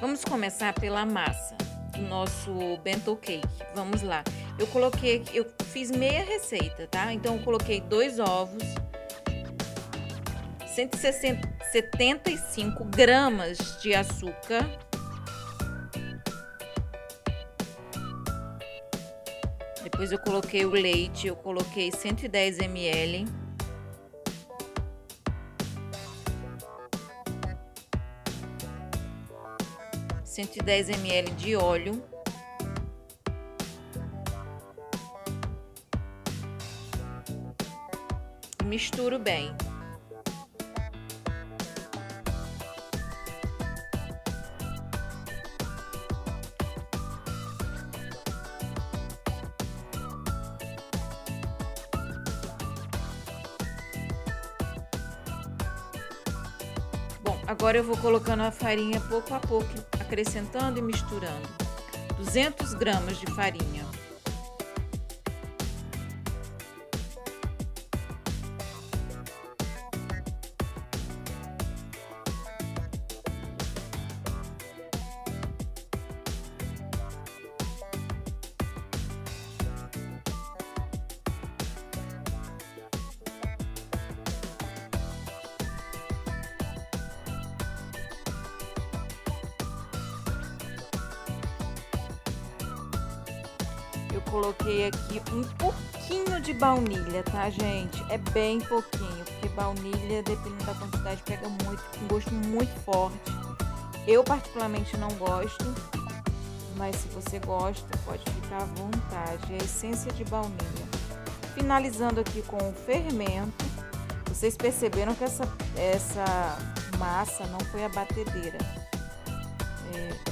Vamos começar pela massa do nosso bento cake. Vamos lá. Eu fiz meia receita, tá? Então eu coloquei 2 ovos, 175 gramas de açúcar, depois eu coloquei o leite, eu coloquei 110 ml, de óleo, misturo bem. Bom, agora eu vou colocando a farinha pouco a pouco, acrescentando e misturando. 200 gramas de farinha. Eu coloquei aqui um pouquinho de baunilha, tá, gente? É bem pouquinho, porque baunilha, dependendo da quantidade, pega muito, com gosto muito forte. Eu particularmente não gosto, mas se você gosta, pode ficar à vontade. É a essência de baunilha. Finalizando aqui com o fermento. Vocês perceberam que essa massa não foi a batedeira.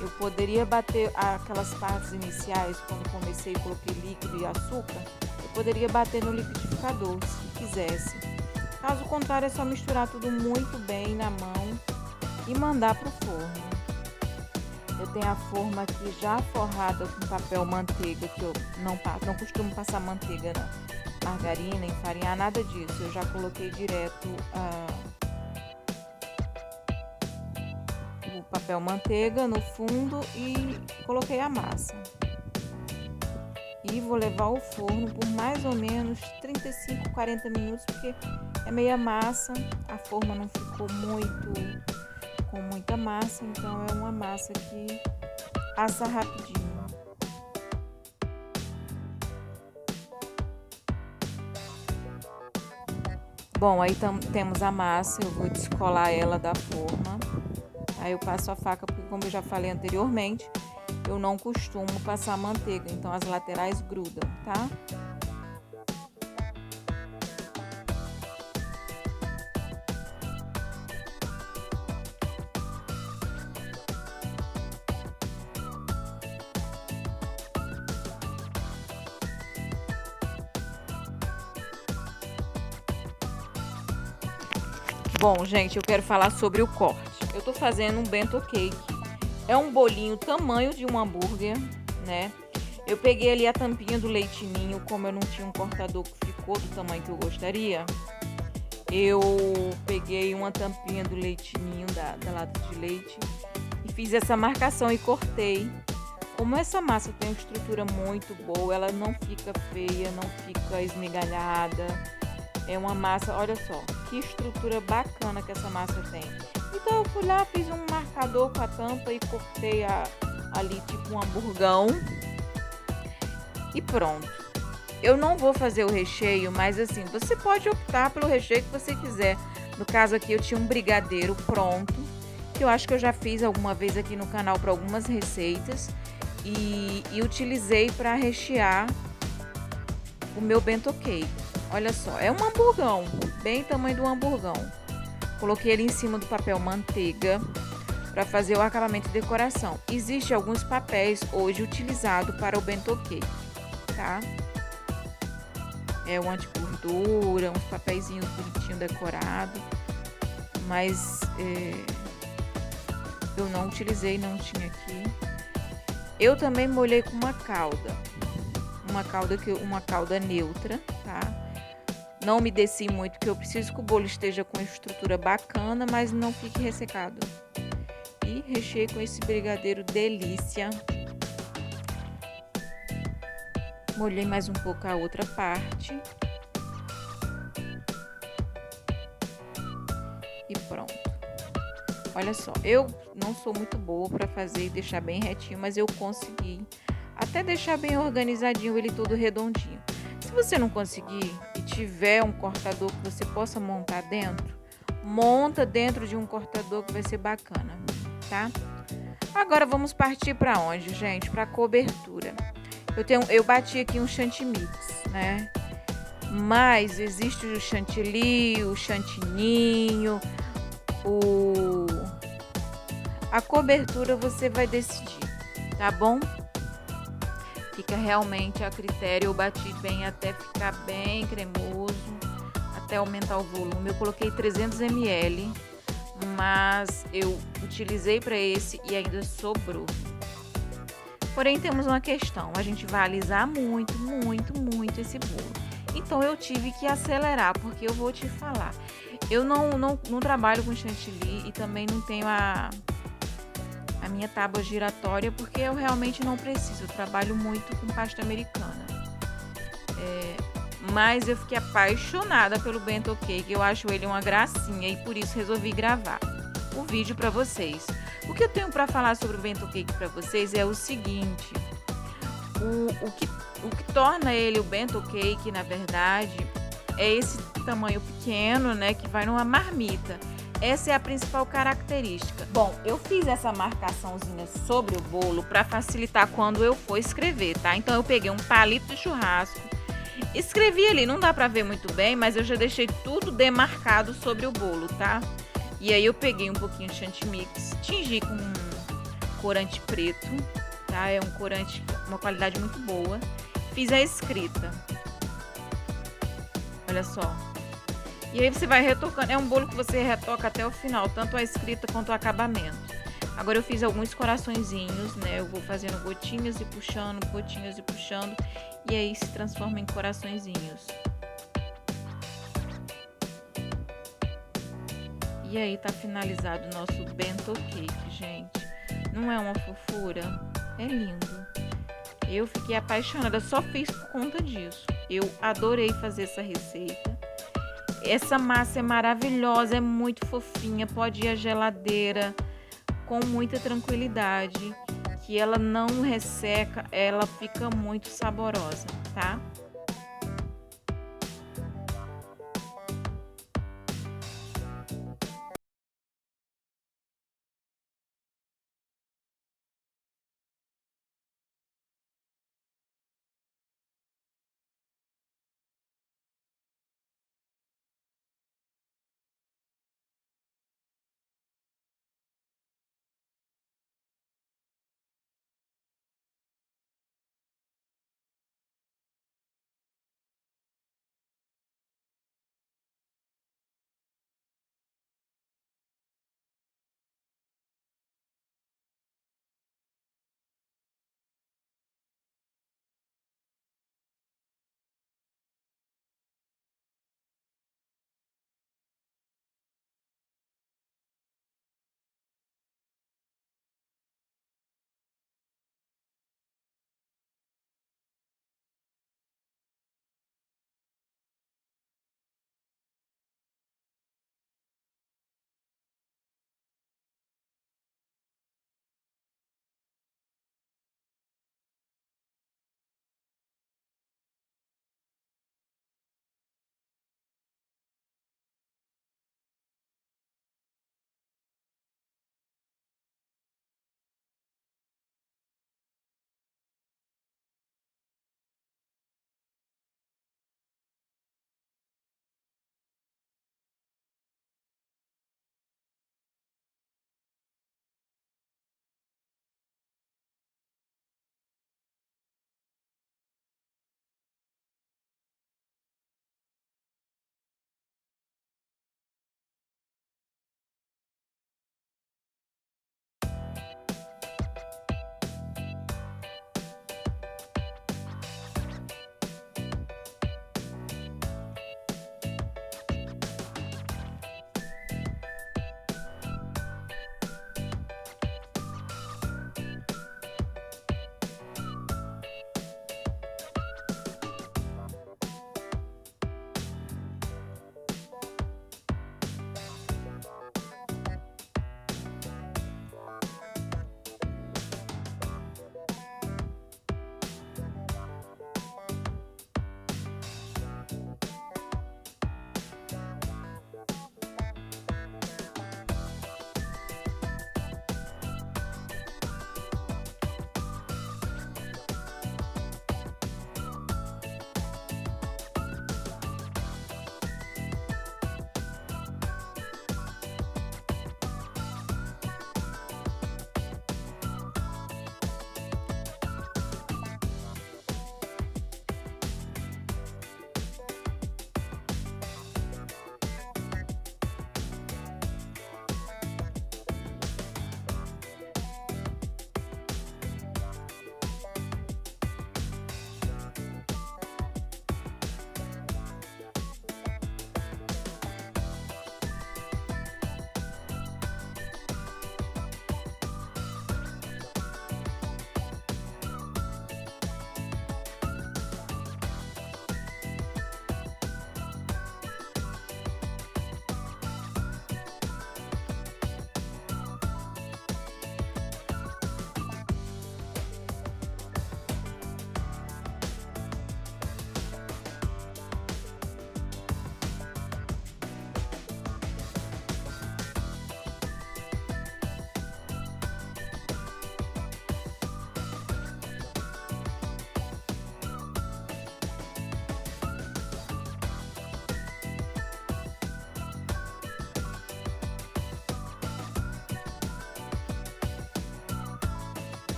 Eu poderia bater aquelas partes iniciais, quando comecei e coloquei líquido e açúcar, eu poderia bater no liquidificador, se quisesse. Caso contrário, é só misturar tudo muito bem na mão e mandar para o forno. Eu tenho a forma aqui já forrada com papel manteiga, que eu não costumo passar manteiga na margarina, enfarinhar, nada disso. Eu já coloquei direto o papel manteiga no fundo e coloquei a massa. E vou levar ao forno por mais ou menos 35, 40 minutos, porque é meia massa, a forma não ficou com muita massa, então é uma massa que assa rapidinho. Bom, aí temos a massa, eu vou descolar ela da forma. Aí eu passo a faca, porque como eu já falei anteriormente, eu não costumo passar manteiga, então as laterais grudam, tá? Bom, gente, eu quero falar sobre o corte. Eu tô fazendo um bento cake. É um bolinho tamanho de um hambúrguer, né? Eu peguei ali a tampinha do leite ninho, como eu não tinha um cortador que ficou do tamanho que eu gostaria. Eu peguei uma tampinha do leite ninho, da lata de leite, e fiz essa marcação e cortei. Como essa massa tem uma estrutura muito boa, ela não fica feia, não fica esmigalhada. É uma massa, olha só, que estrutura bacana que essa massa tem. Então eu fui lá, fiz um marcador com a tampa e cortei ali tipo um hamburgão. E pronto. Eu não vou fazer o recheio, mas assim, você pode optar pelo recheio que você quiser. No caso aqui eu tinha um brigadeiro pronto, que eu acho que eu já fiz alguma vez aqui no canal para algumas receitas. E utilizei para rechear o meu bento cake. Olha só, é um hamburgão, bem tamanho do hamburgão. Coloquei ele em cima do papel manteiga para fazer o acabamento e decoração. Existem alguns papéis hoje utilizados para o bento cake, tá? É um anti-gordura, uns papeizinhos bonitinhos decorados, mas eu não utilizei, não tinha aqui. Eu também molhei com uma calda neutra, tá? Não umedeci muito, porque eu preciso que o bolo esteja com estrutura bacana, mas não fique ressecado. e recheei com esse brigadeiro delícia. Molhei mais um pouco a outra parte. E pronto. Olha só, eu não sou muito boa para fazer e deixar bem retinho, mas eu consegui até deixar bem organizadinho ele todo redondinho. Se você não conseguir e tiver um cortador que você possa montar dentro, monta dentro de um cortador que vai ser bacana, tá? Agora vamos partir para onde, gente? Para cobertura. Eu bati aqui um chantilly, né? Mas existe o chantilly, o chantininho, a cobertura você vai decidir, tá bom? Fica realmente a critério. Eu bati bem até ficar bem cremoso, até aumentar o volume. Eu coloquei 300 ml, mas eu utilizei para esse e ainda sobrou. Porém, temos uma questão, a gente vai alisar muito, muito, muito esse bolo. Então, eu tive que acelerar, porque eu vou te falar. Eu não trabalho com chantilly e também não tenho a minha tábua giratória, porque eu realmente não preciso. Eu trabalho muito com pasta americana. Mas eu fiquei apaixonada pelo bento cake. Eu acho ele uma gracinha e por isso resolvi gravar o vídeo para vocês. O que eu tenho para falar sobre o bento cake para vocês é o seguinte: o que torna ele o bento cake, na verdade, é esse tamanho pequeno, né, que vai numa marmita. Essa é a principal característica. Bom, eu fiz essa marcaçãozinha sobre o bolo para facilitar quando eu for escrever, tá? Então eu peguei um palito de churrasco, escrevi ali, não dá para ver muito bem, mas eu já deixei tudo demarcado sobre o bolo, tá? E aí eu peguei um pouquinho de chantimix, tingi com um corante preto, tá? É um corante, uma qualidade muito boa. Fiz a escrita. Olha só. E aí você vai retocando. É um bolo que você retoca até o final, tanto a escrita quanto o acabamento. Agora eu fiz alguns coraçõezinhos, né? Eu vou fazendo gotinhas e puxando, gotinhas e puxando. E aí se transforma em coraçõezinhos. E aí tá finalizado o nosso bento cake, gente. Não é uma fofura? É lindo. Eu fiquei apaixonada, só fiz por conta disso. Eu adorei fazer essa receita. Essa massa é maravilhosa, é muito fofinha, pode ir à geladeira com muita tranquilidade, que ela não resseca, ela fica muito saborosa, tá?